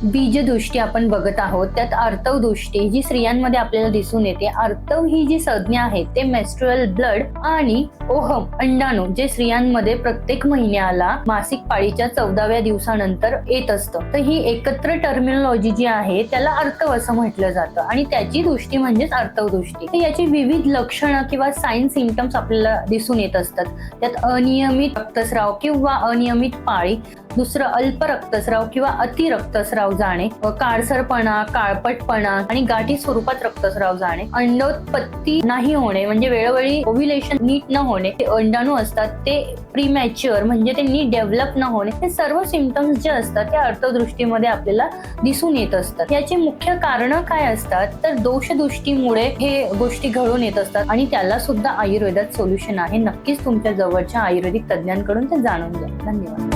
बीजदृष्टी आपण बघत आहोत, त्यात आर्तव दृष्टी जी स्त्रियांमध्ये आपल्याला दिसून येते. आर्तव ही जी संज्ञा आहे ते मेन्स्ट्रुअल ब्लड आणि ओहम अंडाणू जे स्त्रियांमध्ये प्रत्येक महिन्याला मासिक पाळीच्या 14व्या दिवसानंतर येत असतं. तर ही एकत्र टर्मिनॉलॉजी जी आहे त्याला आर्तव असं म्हटलं जातं आणि त्याची दृष्टी म्हणजेच आर्तव दृष्टी. तर याची विविध लक्षणं किंवा साइन सिम्पटम्स आपल्याला दिसून येत असतात. त्यात अनियमित रक्तस्राव किंवा अनियमित पाळी, दुसरं अल्प रक्तस्राव किंवा अति रक्तस्राव जाणे, काळसरपणा, काळपटपणा आणि गाठी स्वरूपात रक्तस्राव जाणे, अंडोत्पत्ती नाही होणे म्हणजे वेळोवेळी ओव्ह्युलेशन नीट न होणे, ते अंडाणू असतात ते प्रीमॅच्युअर म्हणजे ते नीट डेव्हलप न होणे, हे सर्व सिम्पटम्स जे असतात ते आर्तवदृष्टीमध्ये आपल्याला दिसून येत असतात. याची मुख्य कारणं काय असतात तर दोषदृष्टीमुळे हे गोष्टी घडून येत असतात आणि त्याला सुद्धा आयुर्वेदात सोल्युशन आहे. नक्कीच तुमच्या जवळच्या आयुर्वेदिक तज्ञांकडून ते जाणून घ्या. धन्यवाद.